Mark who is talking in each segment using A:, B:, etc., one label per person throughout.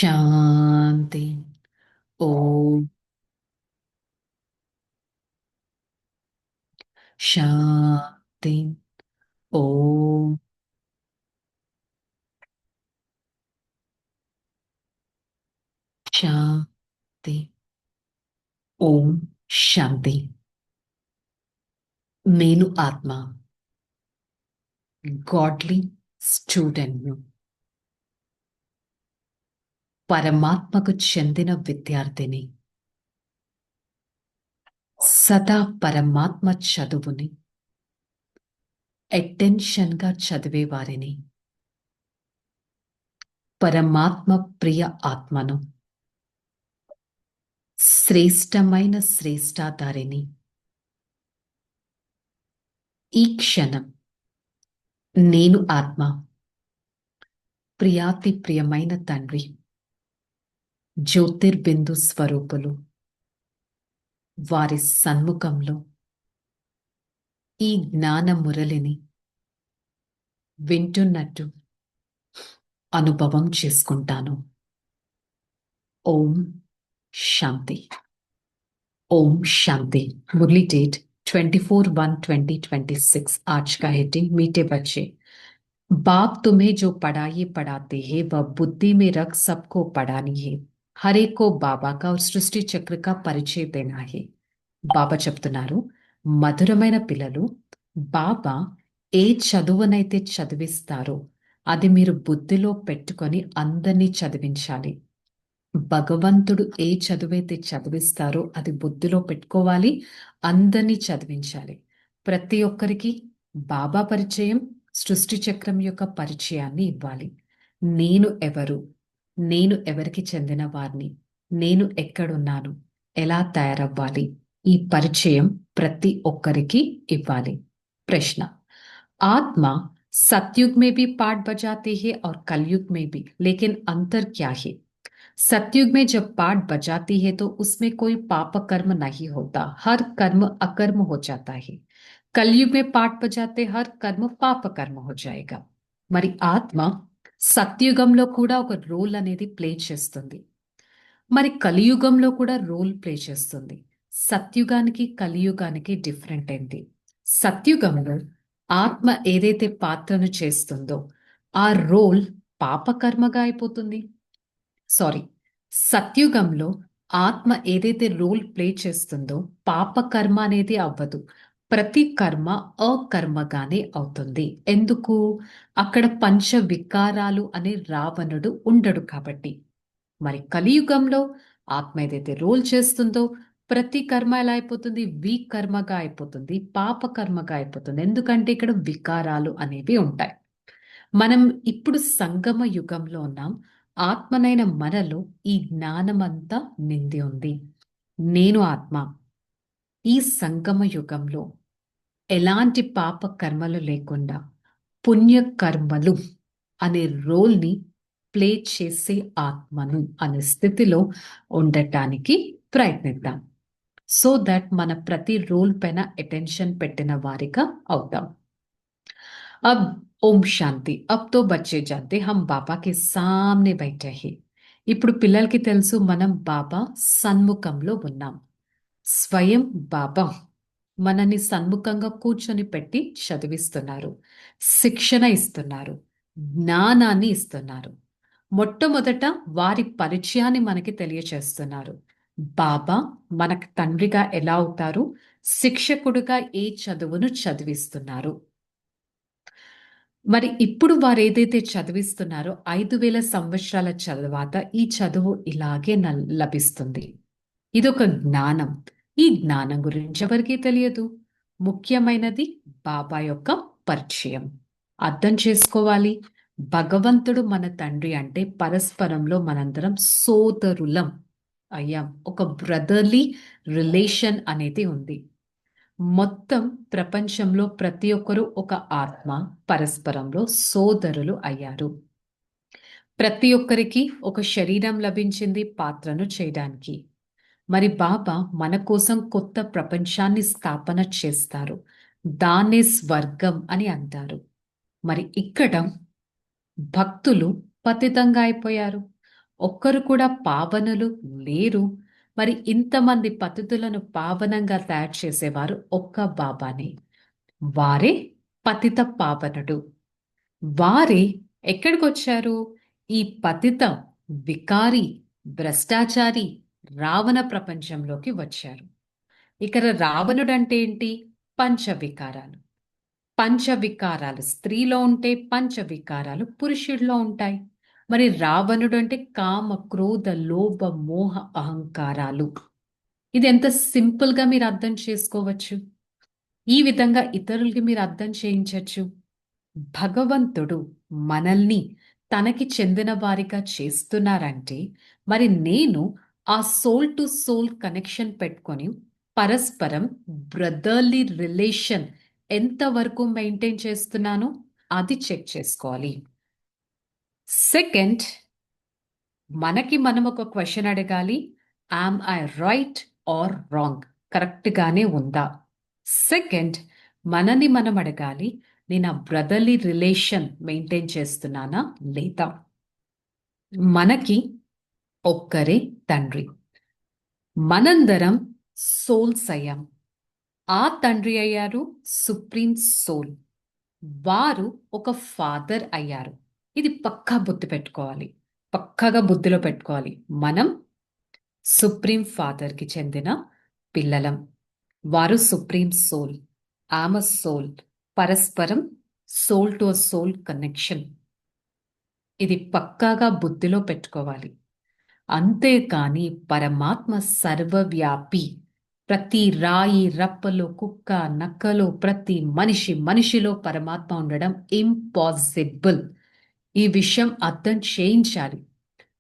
A: శాంతి. ఓం శాంతి. ఓం శాంతి. ఓం శాంతి. నేను ఆత్మ, గాడ్లీ స్టూడెంట్ను, పరమాత్మకు చెందిన విద్యార్థిని. సదా పరమాత్మ చదువుని అటెన్షన్గా చదివేవారిని. పరమాత్మ ప్రియ ఆత్మను, శ్రేష్టమైన శ్రేష్టాధారిని. ఈ క్షణం నేను ఆత్మ, ప్రియాతి ప్రియమైన తండ్రి, జ్యోతిర్బిందు స్వరూపులు వారి సన్ముఖంలో ఈ జ్ఞాన మురళిని వింటున్నట్టు అనుభవం చేసుకుంటాను. ఓం శాంతి. ओम शांति। मुरली डेट 24/1/2026। आज का हेडिंग मीठे बच्चे। बाप तुम्हें जो पढ़ाई पढ़ाते हैं वह बुद्धि में रख सबको पढ़ानी है। हर एक को बाबा का और सृष्टि चक्र का परिचय देना है। బాబా చెప్తున్నారు, మధురమైన పిల్లలు, బాబా ఏ చదువునైతే చదివిస్తారో అది మీరు బుద్ధిలో పెట్టుకొని అందరినీ చదివించాలి. భగవంతుడు ఏ చదువైతే చదివిస్తారో అది బుద్ధిలో పెట్టుకోవాలి, అందరినీ చదివించాలి. ప్రతి ఒక్కరికి బాబా పరిచయం, సృష్టి చక్రం యొక్క పరిచయాన్ని ఇవ్వాలి. నేను ఎవరు, నేను ఎవరికి చెందిన వారిని, నేను ఎక్కడున్నాను, ఎలా తయారవ్వాలి, ఈ పరిచయం ప్రతి ఒక్కరికి ఇవ్వాలి. ప్రశ్న, आत्मा सतयुग में भी पाठ बजाते हैं और कलयुग में भी, लेकिन अंतर क्या है? सतयुग में जब पाठ बजाती है तो उसमें कोई पाप कर्म नहीं होता, हर कर्म अकर्म हो जाता है। कलयुग में पाठ बजाते हर कर्म पाप कर्म हो जाएगा। మరి ఆత్మ సత్యుగంలో కూడా ఒక రోల్ అనేది ప్లే చేస్తుంది, మరి కలియుగంలో కూడా రోల్ ప్లే చేస్తుంది. సత్యుగానికి కలియుగానికి డిఫరెంట్ ఏంటి? సత్యుగంలో ఆత్మ ఏదైతే పాత్రను చేస్తుందో ఆ రోల్ పాపకర్మగా అయిపోతుంది. సారీ, సత్యుగంలో ఆత్మ ఏదైతే రోల్ ప్లే చేస్తుందో పాపకర్మ అనేది అవ్వదు, ప్రతి కర్మ అకర్మగానే అవుతుంది. ఎందుకు? అక్కడ పంచ వికారాలు అనే రావణుడు ఉండడు కాబట్టి. మరి కలియుగంలో ఆత్మ ఏదైతే రోల్ చేస్తుందో ప్రతి కర్మ ఎలా అయిపోతుంది? వికర్మగా అయిపోతుంది, పాపకర్మగా అయిపోతుంది. ఎందుకంటే ఇక్కడ వికారాలు అనేవి ఉంటాయి. మనం ఇప్పుడు సంగమ యుగంలో ఉన్నాం. ఆత్మనైన మనలో ఈ జ్ఞానమంతా నిండి ఉంది. నేను ఆత్మ ఈ సంగమ యుగంలో ఎలాంటి పాప కర్మలు లేకుండా పుణ్యకర్మలు అనే రోల్ని ప్లే చేసే ఆత్మను అనే స్థితిలో ఉండటానికి ప్రయత్నిద్దాం. సో దట్ మన ప్రతి రోల్ పైన అటెన్షన్ పెట్టిన వారిగా అవుతాం. अब ఓం శాంతి. అబ్ తో బచ్చే జాతే హమ్ బాబా కే సామ్నే బైఠే హై. ఇప్పుడు పిల్లలకి తెలుసు మనం బాబా సన్ముఖంలో ఉన్నాం. స్వయం బాబా మనని సన్ముఖంగా కూర్చొని పెట్టి చదివిస్తున్నారు, శిక్షణ ఇస్తున్నారు, జ్ఞానాన్ని ఇస్తున్నారు. మొట్టమొదట వారి పరిచయాన్ని మనకి తెలియచేస్తున్నారు. బాబా మనకు తండ్రిగా ఎలా అవుతారు, శిక్షకుడుగా ఏ చదువును చదివిస్తున్నారు. మరి ఇప్పుడు వారు ఏదైతే చదివిస్తున్నారో 5,000 సంవత్సరాల తర్వాత ఈ చదువు ఇలాగే లభిస్తుంది. ఇదొక జ్ఞానం. ఈ జ్ఞానం గురించి ఎవరికీ తెలియదు. ముఖ్యమైనది బాబా యొక్క పరిచయం. అర్థం చేసుకోవాలి, భగవంతుడు మన తండ్రి అంటే పరస్పరంలో మనందరం సోదరులం అయ్యాం. ఒక బ్రదర్లీ రిలేషన్ అనేది ఉంది. మొత్తం ప్రపంచంలో ప్రతి ఒక్కరూ ఒక ఆత్మ, పరస్పరంలో సోదరులు అయ్యారు. ప్రతి ఒక్కరికి ఒక శరీరం లభించింది పాత్రను చేయడానికి. మరి బాబా మన కోసం కొత్త ప్రపంచాన్ని స్థాపన చేస్తారు, దాన్నే స్వర్గం అని అంటారు. మరి ఇక్కడ భక్తులు పతితంగా అయిపోయారు. ఒక్కరు కూడా పావనులు లేరు. మరి ఇంతమంది పతితులను పావనంగా తయారు చేసేవారు ఒక్క బాబానే. వారే పతిత పావనుడు. వారే ఎక్కడికొచ్చారు? ఈ పతిత, వికారి, భ్రష్టాచారి రావణ ప్రపంచంలోకి వచ్చారు. ఇక్కడ రావణుడంటే ఏంటి? పంచవికారాలు. పంచవికారాలు స్త్రీలో ఉంటే పంచవికారాలు పురుషుడిలో ఉంటాయి. మరి రావణుడు అంటే కామ, క్రోధ, లోభ, మోహ, అహంకారాలు. ఇది ఎంత సింపుల్ గా మీరు అర్థం చేసుకోవచ్చు. ఈ విధంగా ఇతరులకి మీరు అర్థం చేయించవచ్చు. భగవంతుడు మనల్ని తనకి చెందిన వారిగా చేస్తున్నారంటే మరి నేను ఆ సోల్ టు సోల్ కనెక్షన్ పెట్టుకొని పరస్పరం బ్రదర్లీ రిలేషన్ ఎంతవరకు మెయింటైన్ చేస్తున్నానో అది చెక్ చేసుకోవాలి. సెకండ్, మనకి మనం ఒక క్వశ్చన్ అడగాలి. Am I right are wrong? Correct గానే ఉందా? సెకండ్, మనని మనం అడగాలి, నేను ఆ బ్రదర్లీ రిలేషన్ మెయింటైన్ చేస్తున్నానా లేదా? మనకి ఒక్కరే తండ్రి, మనందరం సోల్స్ అయ్యాం. ఆ తండ్రి అయ్యారు సుప్రీం సోల్. వారు ఒక ఫాదర్ అయ్యారు. ఇది పక్కా బుద్ధి పెట్టుకోవాలి, పక్కాగా బుద్ధిలో పెట్టుకోవాలి. మనం సుప్రీం ఫాదర్కి చెందిన పిల్లలం. వారు సుప్రీం సోల్, ఆమె సోల్. పరస్పరం సోల్ టు సోల్ కనెక్షన్. ఇది పక్కాగా బుద్ధిలో పెట్టుకోవాలి. అంతేకాని పరమాత్మ సర్వవ్యాపి. ప్రతి రాయి రప్పలో, కుక్క నక్కలో, ప్రతి మనిషిలో పరమాత్మ ఉండడం ఇంపాసిబుల్. ఈ విషయం అర్థం చేయించాలి.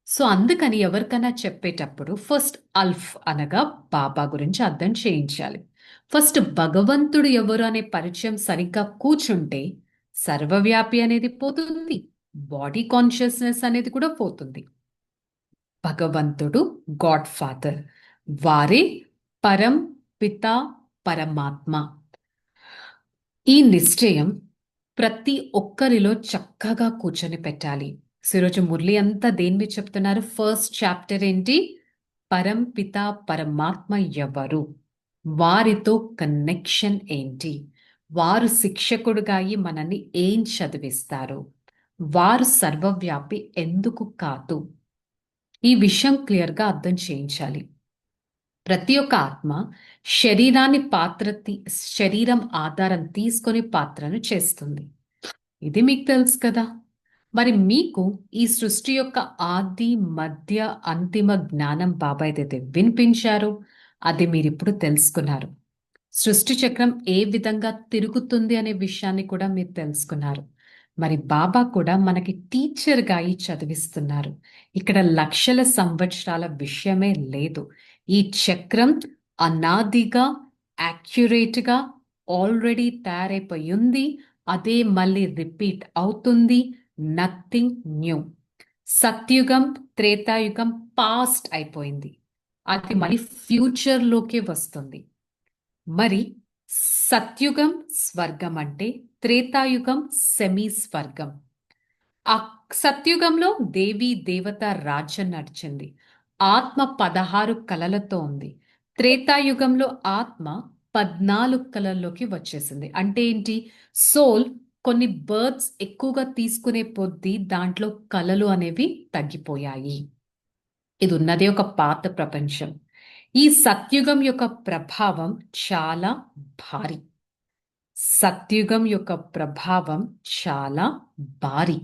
A: సో అందుకని ఎవరికైనా చెప్పేటప్పుడు ఫస్ట్ అల్ఫ్ అనగా బాబా గురించి అర్థం చేయించాలి. ఫస్ట్ భగవంతుడు ఎవరు అనే పరిచయం సరిగ్గా కూర్చుంటే సర్వవ్యాపి అనేది పోతుంది, బాడీ కాన్షియస్నెస్ అనేది కూడా పోతుంది. భగవంతుడు గాడ్ ఫాదర్, వారే పరం పిత పరమాత్మ. ఈ నిశ్చయం ప్రతి ఒక్కరిలో చక్కగా కూర్చొని పెట్టాలి. సో ఈరోజు మురళి అంతా దేని మీద చెప్తున్నారు? ఫస్ట్ చాప్టర్ ఏంటి? పరం పిత పరమాత్మ ఎవరు, వారితో కనెక్షన్ ఏంటి, వారు శిక్షకుడుగా అయి మనల్ని ఏం చదివిస్తారు, వారు సర్వవ్యాపి ఎందుకు కాదు, ఈ విషయం క్లియర్గా అర్థం చేయించాలి. ప్రతి ఒక్క ఆత్మ శరీరం ఆధారం తీసుకొని పాత్రను చేస్తుంది. ఇది మీకు తెలుసు కదా. మరి మీకు ఈ సృష్టి యొక్క ఆది మధ్య అంతిమ జ్ఞానం బాబా ఏదైతే వినిపించారో అది మీరు ఇప్పుడు తెలుసుకున్నారు. సృష్టి చక్రం ఏ విధంగా తిరుగుతుంది అనే విషయాన్ని కూడా మీరు తెలుసుకున్నారు. మరి బాబా కూడా మనకి టీచర్గా అయి చదివిస్తున్నారు. ఇక్కడ లక్షల సంవత్సరాల విషయమే లేదు. ఈ చక్రం అనాదిగా యాక్యురేట్గా ఆల్రెడీ తయారైపోయి ఉంది. అదే మళ్ళీ రిపీట్ అవుతుంది. Nothing new. సత్యుగం, త్రేతాయుగం పాస్ట్ అయిపోయింది. అది మళ్ళీ ఫ్యూచర్లోకే వస్తుంది. మరి సత్యుగం స్వర్గం అంటే, త్రేతాయుగం సెమీ స్వర్గం. ఆ సత్యుగంలో దేవీ దేవత రాజ్యం నడిచింది. ఆత్మ 16 కలలతో ఉంది. త్రేతాయుగంలో ఆత్మ 14 కలల్లోకి వచ్చేసింది. అంటే ఏంటి? సోల్ కొన్ని బర్త్స్ ఎక్కువగా తీసుకునే కొద్దీ దాంట్లో కలలు అనేవి తగ్గిపోయాయి. ఇది ఉన్నదే ఒక పాత ప్రపంచం. ఈ సత్యుగం యొక్క ప్రభావం చాలా భారీ. సత్యుగం యొక్క ప్రభావం చాలా భారీ.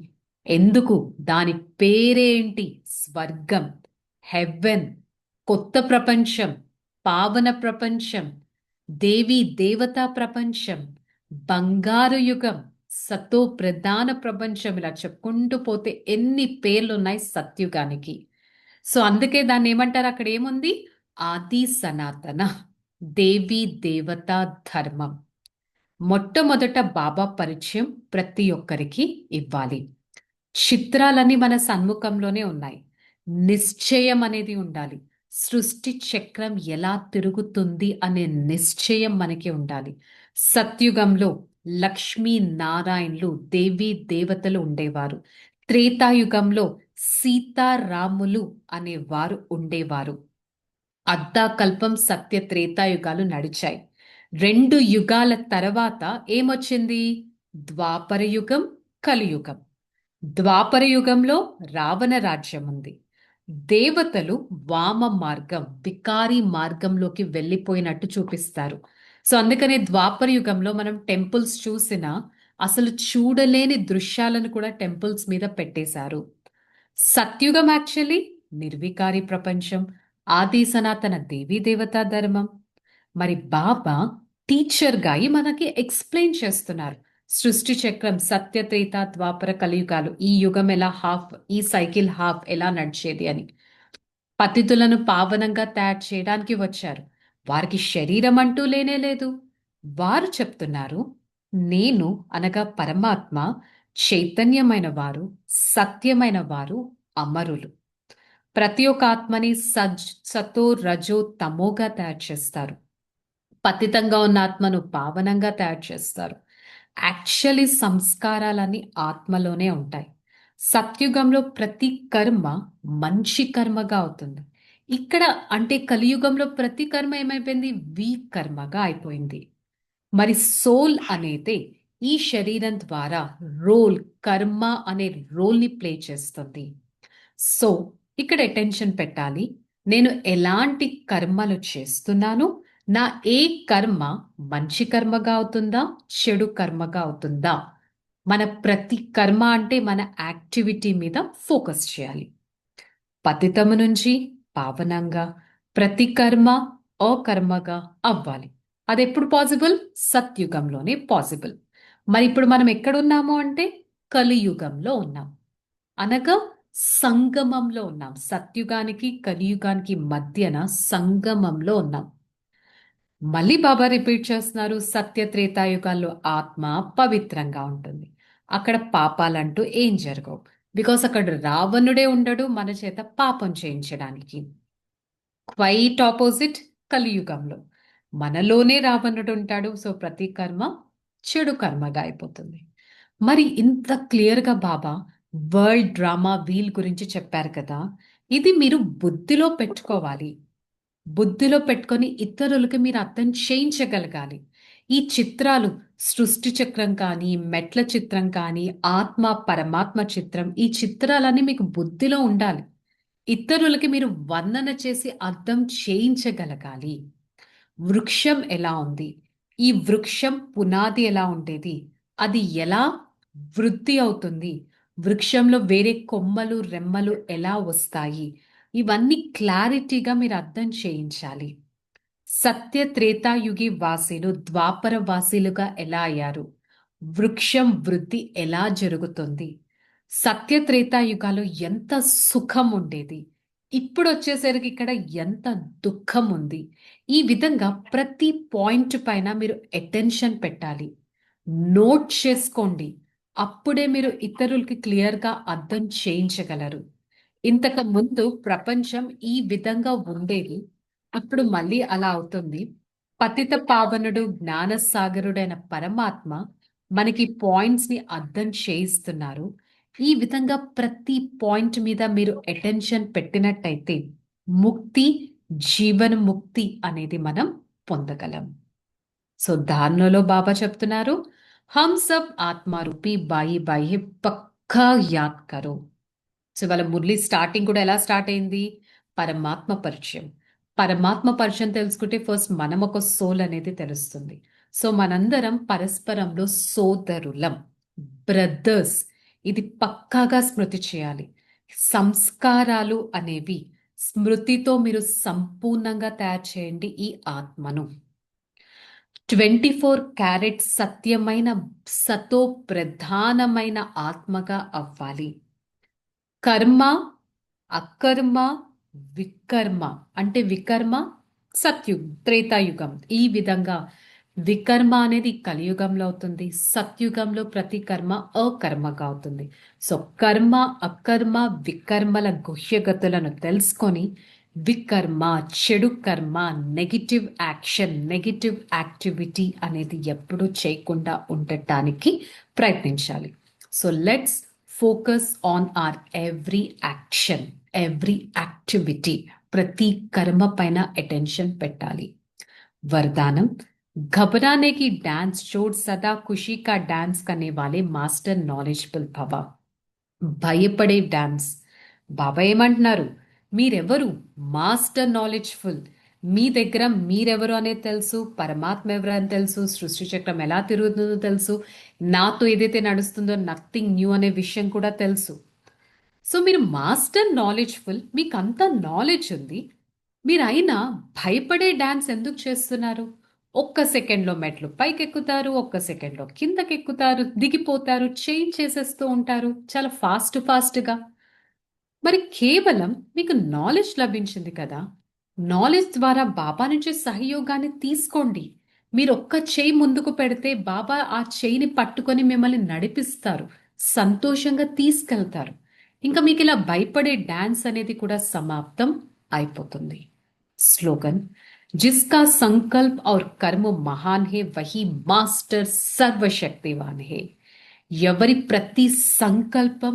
A: ఎందుకు? దాని పేరేంటి? స్వర్గం, హెవెన్, కొత్త ప్రపంచం, పావన ప్రపంచం, దేవీ దేవతా ప్రపంచం, బంగారు యుగం, సతో ప్రధాన ప్రపంచం. ఇలా చెప్పుకుంటూ పోతే ఎన్ని పేర్లు ఉన్నాయి సత్యుగానికి. సో అందుకే దాన్ని ఏమంటారు? అక్కడ ఏముంది? ఆది సనాతన దేవీ దేవతా ధర్మం. మొట్టమొదట బాబా పరిచయం ప్రతి ఒక్కరికి ఇవ్వాలి. చిత్రాలన్నీ మన సన్ముఖంలోనే ఉన్నాయి. నిశ్చయం అనేది ఉండాలి. సృష్టి చక్రం ఎలా తిరుగుతుంది అనే నిశ్చయం మనకి ఉండాలి. సత్యుగంలో లక్ష్మీ నారాయణులు దేవీ దేవతలు ఉండేవారు. త్రేతాయుగంలో సీతారాములు అనేవారు ఉండేవారు. అర్ధాకల్పం సత్య త్రేతాయుగాలు నడిచాయి. 2 యుగాల తర్వాత ఏమొచ్చింది? ద్వాపర యుగం, కలియుగం. ద్వాపర యుగంలో రావణ రాజ్యం ఉంది. దేవతలు వామ మార్గం, వికారి మార్గంలోకి వెళ్ళిపోయినట్టు చూపిస్తారు. సో అందుకనే ద్వాపర యుగంలో మనం టెంపుల్స్ చూసినా అసలు చూడలేని దృశ్యాలను కూడా టెంపుల్స్ మీద పెట్టేశారు. సత్యుగం యాక్చువల్లీ నిర్వికారి ప్రపంచం, ఆది సనాతన దేవీ దేవతా ధర్మం. మరి బాబా టీచర్గా మనకి ఎక్స్ప్లెయిన్ చేస్తున్నారు. సృష్టి చక్రం సత్య త్రేత ద్వాపర కలియుగాలు, ఈ యుగం ఎలా హాఫ్, ఈ సైకిల్ హాఫ్ ఎలా నడిచేది అని. పతితులను పావనంగా తయారు చేయడానికి వచ్చారు. వారికి శరీరం అంటూ లేనే లేదు. వారు చెప్తున్నారు, నేను అనగా పరమాత్మ చైతన్యమైన వారు, సత్యమైన వారు, అమరులు. ప్రతి ఒక్క ఆత్మని సతో రజో తమోగా తయారు చేస్తారు. పతితంగా ఉన్న ఆత్మను పావనంగా తయారు చేస్తారు. యాక్చువల్లీ సంస్కారాలన్నీ ఆత్మలోనే ఉంటాయి. సత్యుగంలో ప్రతి కర్మ మంచి కర్మగా అవుతుంది. ఇక్కడ అంటే కలియుగంలో ప్రతి కర్మ ఏమైపోయింది? వీక్ కర్మగా అయిపోయింది. మరి సోల్ అనేది ఈ శరీరం ద్వారా రోల్, కర్మ అనే రోల్ని ప్లే చేస్తుంది. సో ఇక్కడ అటెన్షన్ పెట్టాలి. నేను ఎలాంటి కర్మలు చేస్తున్నాను, నా ఏ కర్మ మంచి కర్మగా అవుతుందా, చెడు కర్మగా అవుతుందా? మన ప్రతి కర్మ అంటే మన యాక్టివిటీ మీద ఫోకస్ చేయాలి. పతితము నుంచి పావనంగా ప్రతి కర్మ అకర్మగా అవ్వాలి. అది ఎప్పుడు పాసిబుల్? సత్యుగంలోనే పాసిబుల్. మరి ఇప్పుడు మనం ఎక్కడున్నాము అంటే కలియుగంలో ఉన్నాం, అనగా సంగమంలో ఉన్నాం. సత్యుగానికి కలియుగానికి మధ్యన సంగమంలో ఉన్నాం. మళ్ళీ బాబా రిపీట్ చేస్తున్నారు, సత్య త్రేతాయుగాల్లో ఆత్మ పవిత్రంగా ఉంటుంది. అక్కడ పాపాలంటూ ఏం జరగవు. బికాస్ అక్కడ రావణుడే ఉండడు మన చేత పాపం చేయించడానికి. క్వైట్ ఆపోజిట్ కలియుగంలో మనలోనే రావణుడు ఉంటాడు. సో ప్రతి కర్మ చెడు కర్మగా అయిపోతుంది. మరి ఇంత క్లియర్గా బాబా వరల్డ్ డ్రామా వీల్ గురించి చెప్పారు కదా, ఇది మీరు బుద్ధిలో పెట్టుకోవాలి. బుద్ధిలో పెట్టుకొని ఇతరులకి మీరు అర్థం చేయించగలగాలి. ఈ చిత్రాలు సృష్టి చక్రం కానీ, మెట్ల చిత్రం కానీ, ఆత్మ పరమాత్మ చిత్రం, ఈ చిత్రాలన్నీ మీకు బుద్ధిలో ఉండాలి. ఇతరులకి మీరు వర్ణన చేసి అర్థం చేయించగలగాలి. వృక్షం ఎలా ఉంది, ఈ వృక్షం పునాది ఎలా ఉండేది, అది ఎలా వృద్ధి అవుతుంది, వృక్షంలో వేరే కొమ్మలు రెమ్మలు ఎలా వస్తాయి, ఇవన్నీ క్లారిటీగా మీరు అర్థం చేయించాలి. సత్య త్రేతాయుగి వాసీలు ద్వాపర వాసీలుగా ఎలా అయ్యారు, వృక్షం వృద్ధి ఎలా జరుగుతుంది, సత్య త్రేతాయుగాలు ఎంత సుఖం ఉండేది, ఇప్పుడు వచ్చేసరికి ఇక్కడ ఎంత దుఃఖం ఉంది. ఈ విధంగా ప్రతి పాయింట్ పైన మీరు అటెన్షన్ పెట్టాలి, నోట్ చేసుకోండి. అప్పుడే మీరు ఇతరులకి క్లియర్గా అర్థం చేయించగలరు. ఇంతకు ముందు ప్రపంచం ఈ విధంగా ఉండేది, ఇప్పుడు మళ్ళీ అలా అవుతుంది. పతిత పావనుడు జ్ఞానసాగరుడైన పరమాత్మ మనకి పాయింట్స్ ని అర్థం చేయిస్తున్నారు. ఈ విధంగా ప్రతి పాయింట్ మీద మీరు అటెన్షన్ పెట్టినట్టయితే ముక్తి, జీవన ముక్తి అనేది మనం పొందగలం. సో ధారణలో బాబా చెప్తున్నారు, హమ్ సబ్ ఆత్మారూపీ బాయి బాయి పక్కా యాద్ కరో. సో వాళ్ళ మురళి స్టార్టింగ్ కూడా ఎలా స్టార్ట్ అయింది? పరమాత్మ పరిచయం. పరమాత్మ పరిచయం తెలుసుకుంటే ఫస్ట్ మనం ఒక సోల్ అనేది తెలుస్తుంది. సో మనందరం పరస్పరంలో సోదరులం, బ్రదర్స్. ఇది పక్కాగా స్మృతి చేయాలి. సంస్కారాలు అనేవి స్మృతితో మీరు సంపూర్ణంగా తయారు చేయండి ఈ ఆత్మను. 24 క్యారెట్ సత్యమైన సతో ప్రధానమైన ఆత్మగా అవ్వాలి. కర్మ, అకర్మ, వికర్మ. అంటే వికర్మ త్రేతాయుగం. ఈ విధంగా వికర్మ అనేది కలియుగంలో అవుతుంది, సత్యుగంలో ప్రతి కర్మ అకర్మగా అవుతుంది. సో కర్మ, అకర్మ, వికర్మల గుహ్యగతులను తెలుసుకొని వికర్మ, చెడు కర్మ, నెగిటివ్ యాక్షన్, నెగిటివ్ యాక్టివిటీ అనేది ఎప్పుడూ చేయకుండా ఉండటానికి ప్రయత్నించాలి. So let's focus on our every action, every activity. ప్రతి కర్మ పైన అటెన్షన్ పెట్టాలి. वरदानम, घबराने की डांस छोड़ सदा खुशी का डांस करने वाले మాస్టర్ నాలెడ్జబుల్ భవ. భయపడే డాన్స్. బాబా ఏమంటున్నారు? మీరెవరు? Master knowledgeful. మీ దగ్గర మీరెవరు అనేది తెలుసు, పరమాత్మ ఎవరు అని తెలుసు, సృష్టి చక్రం ఎలా తిరుగుతుందో తెలుసు, నాతో ఏదైతే నడుస్తుందో నథింగ్ న్యూ అనే విషయం కూడా తెలుసు. సో మీరు మాస్టర్ నాలెడ్జ్ఫుల్, మీకు అంత నాలెడ్జ్ ఉంది, మీరు అయినా భయపడే డాన్స్ ఎందుకు చేస్తున్నారు? ఒక్క సెకండ్లో మెట్లు పైకెక్కుతారు, ఒక్క సెకండ్లో కిందకెక్కుతారు, దిగిపోతారు, చేంజ్ చేసేస్తూ ఉంటారు చాలా ఫాస్ట్గా. మరి కేవలం మీకు నాలెడ్జ్ లభించింది కదా, నాలెడ్జ్ ద్వారా బాబా నుంచి సహయోగాన్ని తీసుకోండి. మీరు ఒక్క చేయి ముందుకు పెడితే బాబా ఆ చేయిని పట్టుకొని మిమ్మల్ని నడిపిస్తారు, సంతోషంగా తీసుకెళ్తారు. ఇంకా మీకు ఇలా భయపడే డాన్స్ అనేది కూడా సమాప్తం అయిపోతుంది. स्लोगन, जिसका संकल्प और कर्म महान है वही मास्टर सर्वशक्तिवान है. ఎవరి ప్రతి సంకల్పం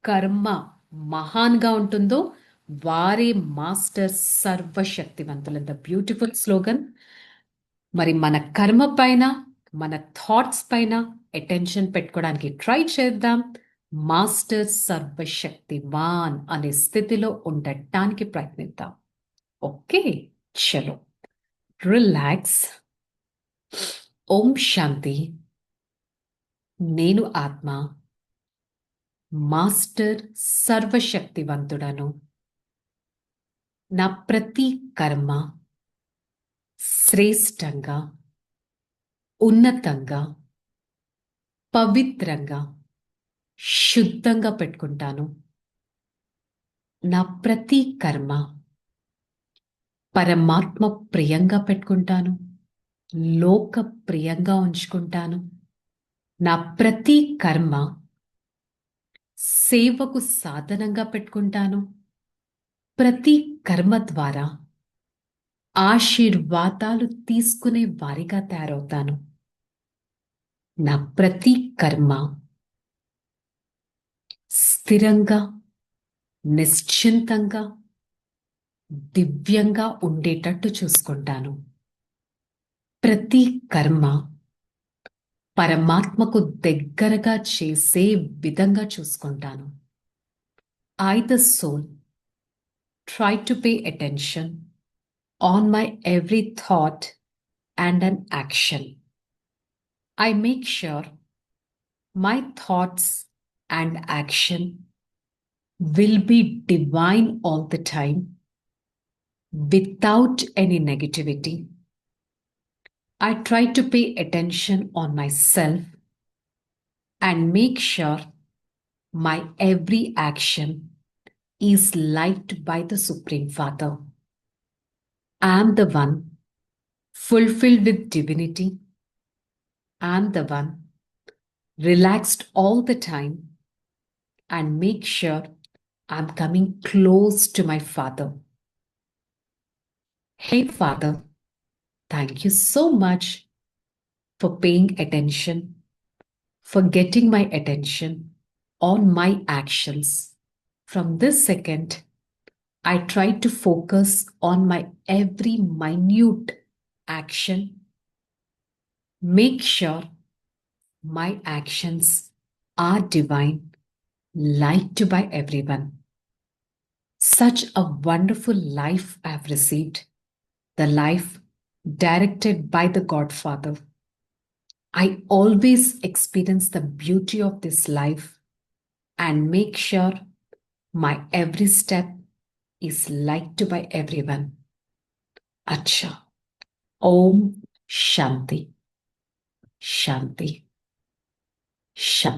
A: కర్మ మహాన్గా ఉంటుందో వారే మాస్టర్ సర్వశక్తివంతులు. ఎంత బ్యూటిఫుల్ స్లోగన్. మరి మన కర్మ పైన, మన థాట్స్ పైన అటెన్షన్ పెట్టుకోవడానికి ట్రై చేద్దాం. మాస్టర్ సర్వశక్తివాన్ అనే స్థితిలో ఉండటానికి ప్రయత్నిద్దాం. ఓకే, చలో రిలాక్స్. ఓం శాంతి. నేను ఆత్మ మాస్టర్ సర్వశక్తివంతుడను. నా ప్రతి కర్మ శ్రేష్టంగా, ఉన్నతంగా, పవిత్రంగా, శుద్ధంగా పెట్టుకుంటాను. నా ప్రతి కర్మ పరమాత్మ ప్రియంగా పెట్టుకుంటాను, లోక ప్రియంగా ఉంచుకుంటాను. నా ప్రతి కర్మ సేవకు సాధనంగా పెట్టుకుంటాను. ప్రతి కర్మ ద్వారా ఆశీర్వాదాలు తీసుకునే వారిగా తయారవుతాను. నా ప్రతి కర్మ స్థిరంగా, నిశ్చింతంగా, దివ్యంగా ఉండేటట్టు చూసుకుంటాను. ప్రతి కర్మ పరమాత్మకు దగ్గరగా చేసే విధంగా చూసుకుంటాను. I, the soul, try to pay attention on my every thought and an action. I make sure my thoughts and action will be divine all the time, without any negativity. I try to pay attention on myself and make sure my every action is liked by the Supreme Father. I am the one fulfilled with divinity. I am the one relaxed all the time and make sure I'm coming close to my Father. Hey Father, thank you so much for paying attention, for getting my attention on my actions. From this second, I try to focus on my every minute action. Make sure my actions are divine, liked by everyone. Such a wonderful life I've received, the life directed by the Godfather. I always experience the beauty of this life and make sure my every step is liked by everyone. Acha. Om Shanti. Shanti. Shanti.